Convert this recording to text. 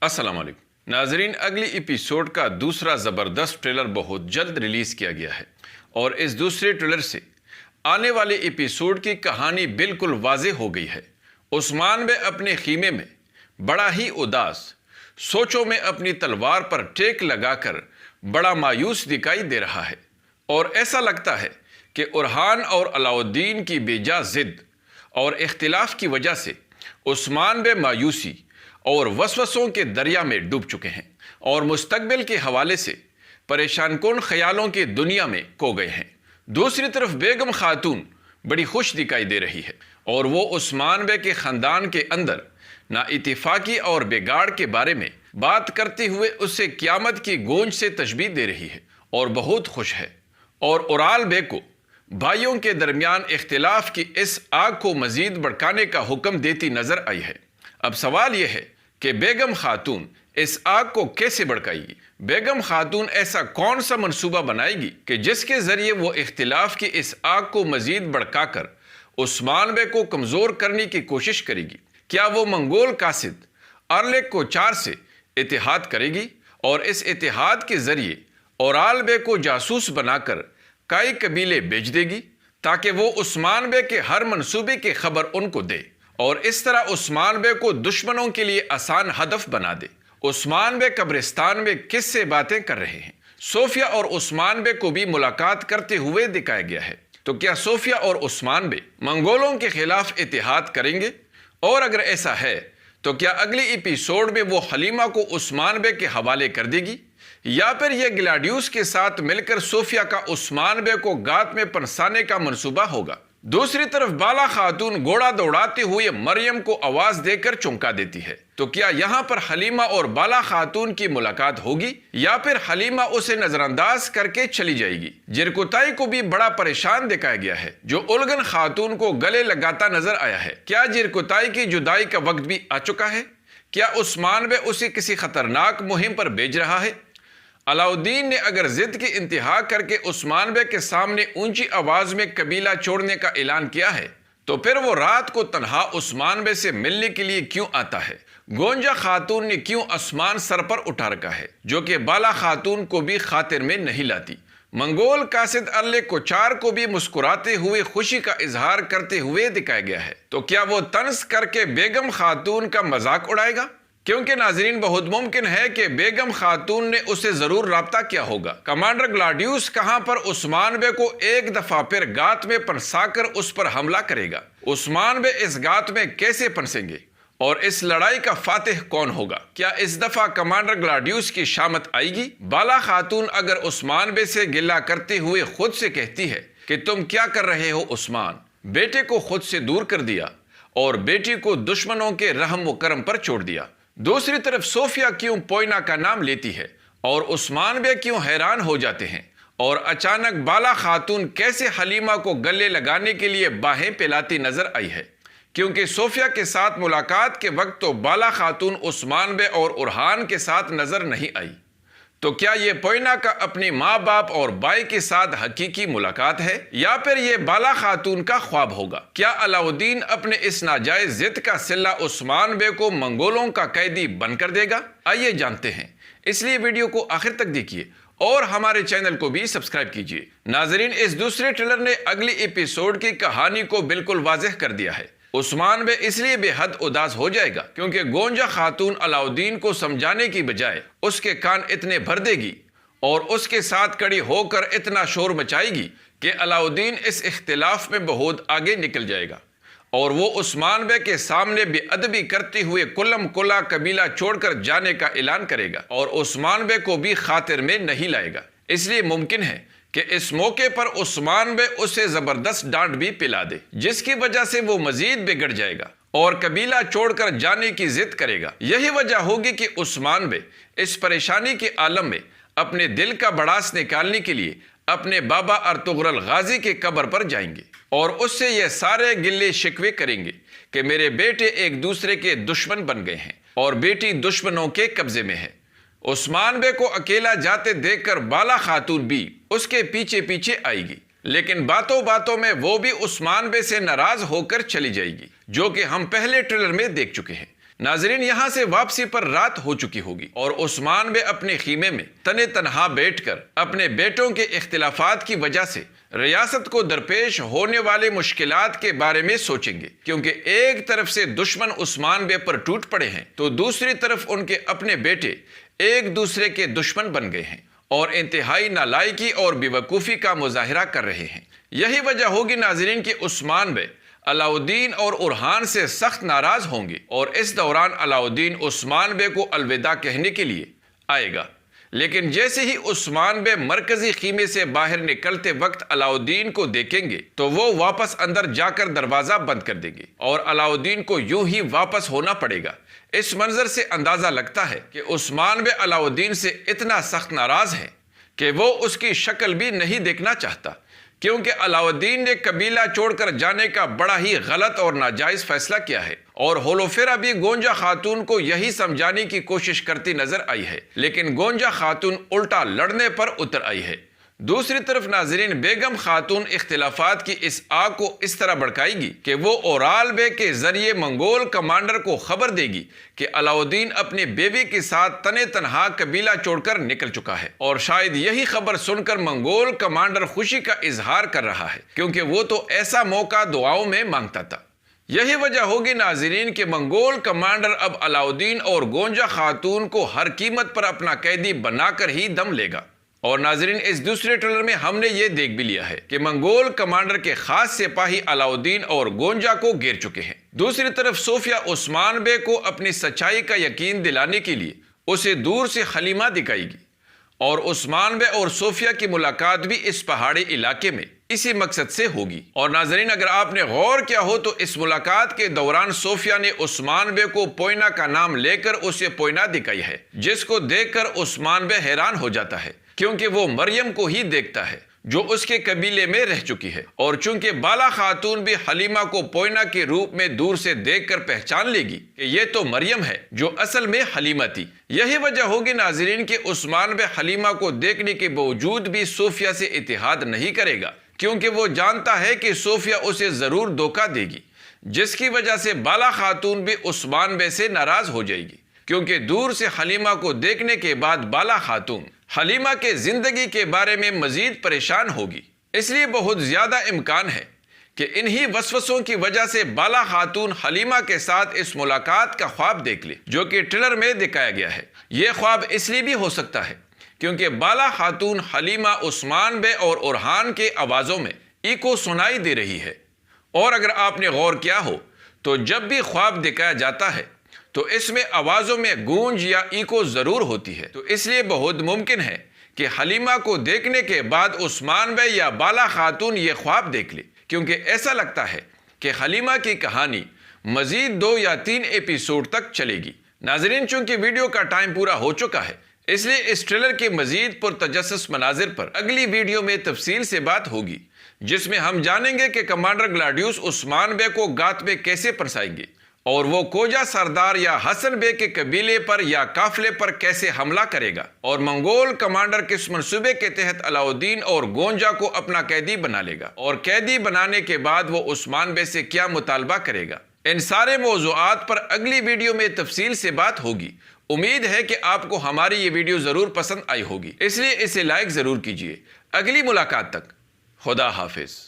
السلام علیکم ناظرین، اگلی ایپیسوڈ کا دوسرا زبردست ٹریلر بہت جلد ریلیز کیا گیا ہے اور اس دوسرے ٹریلر سے آنے والے ایپیسوڈ کی کہانی بالکل واضح ہو گئی ہے۔ عثمان بے اپنے خیمے میں بڑا ہی اداس، سوچوں میں اپنی تلوار پر ٹیک لگا کر بڑا مایوس دکھائی دے رہا ہے اور ایسا لگتا ہے کہ اورحان اور علاؤالدین کی بے جا ضد اور اختلاف کی وجہ سے عثمان بے مایوسی اور وسوسوں کے دریا میں ڈوب چکے ہیں اور مستقبل کے حوالے سے پریشان کن خیالوں کی دنیا میں کھو گئے ہیں۔ دوسری طرف بیگم خاتون بڑی خوش دکھائی دے رہی ہے اور وہ عثمان بے کے خاندان کے اندر نا اتفاقی اور بگاڑ کے بارے میں بات کرتے ہوئے اسے قیامت کی گونج سے تشبیہ دے رہی ہے اور بہت خوش ہے، اور اورال بے کو بھائیوں کے درمیان اختلاف کی اس آگ کو مزید بھڑکانے کا حکم دیتی نظر آئی ہے۔ اب سوال یہ ہے کہ بیگم خاتون اس آگ کو کیسے بھڑکائے گی؟ بیگم خاتون ایسا کون سا منصوبہ بنائے گی کہ جس کے ذریعے وہ اختلاف کی اس آگ کو مزید بھڑکا کر عثمان بے کو کمزور کرنے کی کوشش کرے گی؟ کیا وہ منگول قاصد ارلک کوچار سے اتحاد کرے گی اور اس اتحاد کے ذریعے اورال بے کو جاسوس بنا کر کئی قبیلے بیچ دے گی تاکہ وہ عثمان بے کے ہر منصوبے کی خبر ان کو دے اور اس طرح عثمان بے کو دشمنوں کے لیے آسان ہدف بنا دے؟ عثمان بے قبرستان میں کس سے باتیں کر رہے ہیں؟ صوفیہ اور عثمان بے کو بھی ملاقات کرتے ہوئے دکھایا گیا ہے، تو کیا صوفیہ اور عثمان بے منگولوں کے خلاف اتحاد کریں گے؟ اور اگر ایسا ہے تو کیا اگلی ایپیسوڈ میں وہ حلیمہ کو عثمان بے کے حوالے کر دے گی، یا پھر یہ گلاڈیوس کے ساتھ مل کر صوفیہ کا عثمان بے کو گات میں پنسانے کا منصوبہ ہوگا؟ دوسری طرف بالا خاتون گھوڑا دوڑاتے ہوئے مریم کو آواز دے کر چونکا دیتی ہے، تو کیا یہاں پر حلیمہ اور بالا خاتون کی ملاقات ہوگی یا پھر حلیمہ اسے نظر انداز کر کے چلی جائے گی؟ جرکوتائی کو بھی بڑا پریشان دکھایا گیا ہے جو الگن خاتون کو گلے لگاتا نظر آیا ہے۔ کیا جرکوتائی کی جدائی کا وقت بھی آ چکا ہے؟ کیا عثمان بے اسے کسی خطرناک مہم پر بھیج رہا ہے؟ علاؤالدین نے اگر ضد کی انتہا کر کے عثمان بے کے سامنے اونچی آواز میں قبیلہ چھوڑنے کا اعلان کیا ہے تو پھر وہ رات کو تنہا عثمان بے سے ملنے کے لیے کیوں آتا ہے؟ گونجا خاتون نے کیوں آسمان سر پر اٹھا رکھا ہے جو کہ بالا خاتون کو بھی خاطر میں نہیں لاتی؟ منگول قاصد ارلک کوچار کو بھی مسکراتے ہوئے خوشی کا اظہار کرتے ہوئے دکھایا گیا ہے، تو کیا وہ طنز کر کے بیگم خاتون کا مذاق اڑائے گا؟ کیونکہ ناظرین بہت ممکن ہے کہ بیگم خاتون نے اسے ضرور رابطہ کیا ہوگا۔ کمانڈر گلاڈیوس کہاں پر عثمان بے کو ایک دفعہ پھر گات میں پنسا کر اس پر حملہ کرے گا؟ عثمان بے اس گات میں کیسے پنسیں گے اور اس لڑائی کا فاتح کون ہوگا؟ کیا اس دفعہ کمانڈر گلاڈیوس کی شامت آئے گی؟ بالا خاتون اگر عثمان بے سے گلہ کرتے ہوئے خود سے کہتی ہے کہ تم کیا کر رہے ہو عثمان، بیٹے کو خود سے دور کر دیا اور بیٹی کو دشمنوں کے رحم و کرم پر چھوڑ دیا۔ دوسری طرف صوفیہ کیوں پوئنا کا نام لیتی ہے اور عثمان بے کیوں حیران ہو جاتے ہیں، اور اچانک بالا خاتون کیسے حلیمہ کو گلے لگانے کے لیے باہیں پھیلاتی نظر آئی ہے؟ کیونکہ صوفیہ کے ساتھ ملاقات کے وقت تو بالا خاتون عثمان بے اور اورحان کے ساتھ نظر نہیں آئی، تو کیا یہ پوئنا کا اپنی ماں باپ اور بھائی کے ساتھ حقیقی ملاقات ہے یا پھر یہ بالا خاتون کا خواب ہوگا؟ کیا علاؤالدین اپنے اس ناجائز ضد کا صلہ عثمان بے کو منگولوں کا قیدی بن کر دے گا؟ آئیے جانتے ہیں، اس لیے ویڈیو کو آخر تک دیکھیے اور ہمارے چینل کو بھی سبسکرائب کیجیے۔ ناظرین، اس دوسرے ٹریلر نے اگلی ایپیسوڈ کی کہانی کو بالکل واضح کر دیا ہے۔ عثمان بے اس لیے بے حد اداس ہو جائے گا کیونکہ گونجا خاتون علاؤالدین کو سمجھانے کی بجائے اس کے کان اتنے بھر دے گی اور اس کے ساتھ کڑی ہو کر اتنا شور مچائے گی کہ علاؤالدین اس اختلاف میں بہت آگے نکل جائے گا اور وہ عثمان بے کے سامنے بے ادبی کرتے ہوئے کلم کلا قبیلہ چھوڑ کر جانے کا اعلان کرے گا اور عثمان بے کو بھی خاطر میں نہیں لائے گا۔ اس لیے ممکن ہے کہ اس موقع پر عثمان بے اسے زبردست ڈانٹ بھی پلا دے جس کی وجہ سے وہ مزید بگڑ جائے گا اور قبیلہ چھوڑ کر جانے کی ضد کرے گا۔ یہی وجہ ہوگی کہ عثمان بے اس پریشانی کے عالم میں اپنے دل کا بڑاس نکالنے کے لیے اپنے بابا ارطغرل غازی کے قبر پر جائیں گے اور اس سے یہ سارے گلے شکوے کریں گے کہ میرے بیٹے ایک دوسرے کے دشمن بن گئے ہیں اور بیٹی دشمنوں کے قبضے میں ہے۔ عثمان بے کو اکیلا جاتے دیکھ کر بالا خاتون بھی اس کے پیچھے پیچھے آئے گی، لیکن باتوں باتوں میں وہ بھی عثمان بے سے ناراض ہو کر چلی جائے گی، جو کہ ہم پہلے ٹریلر میں دیکھ چکے ہیں۔ ناظرین یہاں سے واپسی پر رات ہو چکی ہوگی اور عثمان بے اپنے خیمے میں تنے تنہا بیٹھ کر اپنے بیٹوں کے اختلافات کی وجہ سے ریاست کو درپیش ہونے والے مشکلات کے بارے میں سوچیں گے، کیونکہ ایک طرف سے دشمن عثمان بے پر ٹوٹ پڑے ہیں تو دوسری طرف ان کے اپنے بیٹے ایک دوسرے کے دشمن بن گئے ہیں اور انتہائی نالائکی اور بیوقوفی کا مظاہرہ کر رہے ہیں۔ یہی وجہ ہوگی ناظرین کہ عثمان بے علاؤالدین اور اورحان سے سخت ناراض ہوں گے اور اس دوران علاؤالدین عثمان بے کو الوداع کہنے کے لیے آئے گا، لیکن جیسے ہی عثمان بے مرکزی خیمے سے باہر نکلتے وقت علاؤالدین کو دیکھیں گے تو وہ واپس اندر جا کر دروازہ بند کر دیں گے اور علاؤالدین کو یوں ہی واپس ہونا پڑے گا۔ اس منظر سے اندازہ لگتا ہے کہ عثمان بے علاؤالدین سے اتنا سخت ناراض ہے کہ وہ اس کی شکل بھی نہیں دیکھنا چاہتا، کیونکہ علاؤالدین نے قبیلہ چھوڑ کر جانے کا بڑا ہی غلط اور ناجائز فیصلہ کیا ہے، اور ہولوفیرا بھی گونجا خاتون کو یہی سمجھانے کی کوشش کرتی نظر آئی ہے، لیکن گونجا خاتون الٹا لڑنے پر اتر آئی ہے۔ دوسری طرف ناظرین بیگم خاتون اختلافات کی اس آگ کو اس طرح بھڑکائے گی کہ وہ اورال بے کے ذریعے منگول کمانڈر کو خبر دے گی کہ علاؤالدین اپنی بیوی کے ساتھ تنے تنہا قبیلہ چھوڑ کر نکل چکا ہے، اور شاید یہی خبر سن کر منگول کمانڈر خوشی کا اظہار کر رہا ہے، کیونکہ وہ تو ایسا موقع دعاؤں میں مانگتا تھا۔ یہی وجہ ہوگی ناظرین کہ منگول کمانڈر اب علاؤالدین اور گونجا خاتون کو ہر قیمت پر اپنا قیدی بنا کر ہی دم لے گا۔ اور ناظرین اس دوسرے ٹریلر میں ہم نے یہ دیکھ بھی لیا ہے کہ منگول کمانڈر کے خاص سپاہی علاؤالدین اور گونجا کو گھیر چکے ہیں۔ دوسری طرف صوفیہ عثمان بے کو اپنی سچائی کا یقین دلانے کے لیے اسے دور سے حلیمہ دکھائے گی، اور عثمان بے اور صوفیہ کی ملاقات بھی اس پہاڑی علاقے میں اسی مقصد سے ہوگی۔ اور ناظرین اگر آپ نے غور کیا ہو تو اس ملاقات کے دوران صوفیہ نے عثمان بے کو پوئنا کا نام لے کر اسے پوئنا دکھائی ہے، جس کو دیکھ کر عثمان بے حیران ہو جاتا ہے، کیونکہ وہ مریم کو ہی دیکھتا ہے جو اس کے قبیلے میں رہ چکی ہے، اور چونکہ بالا خاتون بھی حلیمہ کو پوئنا کے روپ میں دور سے دیکھ کر پہچان لے گی کہ یہ تو مریم ہے جو اصل میں حلیمہ تھی۔ یہی وجہ ہوگی ناظرین کہ عثمان بے حلیمہ کو دیکھنے کے باوجود بھی صوفیہ سے اتحاد نہیں کرے گا، کیونکہ وہ جانتا ہے کہ صوفیہ اسے ضرور دھوکہ دے گی، جس کی وجہ سے بالا خاتون بھی عثمان بے سے ناراض ہو جائے گی، کیونکہ دور سے حلیمہ کو دیکھنے کے بعد بالا خاتون حلیمہ کے زندگی کے بارے میں مزید پریشان ہوگی۔ اس لیے بہت زیادہ امکان ہے کہ انہی وسوسوں کی وجہ سے بالا خاتون حلیمہ کے ساتھ اس ملاقات کا خواب دیکھ لے، جو کہ ٹریلر میں دکھایا گیا ہے۔ یہ خواب اس لیے بھی ہو سکتا ہے کیونکہ بالا خاتون حلیمہ عثمان بے اور اورحان کے آوازوں میں ایکو سنائی دے رہی ہے، اور اگر آپ نے غور کیا ہو تو جب بھی خواب دکھایا جاتا ہے تو اس میں آوازوں میں گونج یا ایکو ضرور ہوتی ہے، تو اس لیے بہت ممکن ہے کہ حلیمہ کو دیکھنے کے بعد عثمان بے یا بالا خاتون یہ خواب دیکھ لے، کیونکہ ایسا لگتا ہے کہ حلیمہ کی کہانی مزید 2 یا 3 ایپیسوڈ تک چلے گی۔ ناظرین چونکہ ویڈیو کا ٹائم پورا ہو چکا ہے، اس لیے اس ٹریلر کے مزید پرتجسس مناظر پر اگلی ویڈیو میں تفصیل سے بات ہوگی، جس میں ہم جانیں گے کہ کمانڈر گلاڈیوس عثمان بے کو گات میں کیسے پرسائیں گے، اور وہ کوجا سردار یا حسن بے کے قبیلے پر یا قافلے پر کیسے حملہ کرے گا، اور منگول کمانڈر کس منصوبے کے تحت علاؤالدین اور گونجا کو اپنا قیدی بنا لے گا، اور قیدی بنانے کے بعد وہ عثمان بے سے کیا مطالبہ کرے گا۔ ان سارے موضوعات پر اگلی ویڈیو میں تفصیل سے بات ہوگی۔ امید ہے کہ آپ کو ہماری یہ ویڈیو ضرور پسند آئی ہوگی، اس لیے اسے لائک ضرور کیجیے۔ اگلی ملاقات تک خدا حافظ۔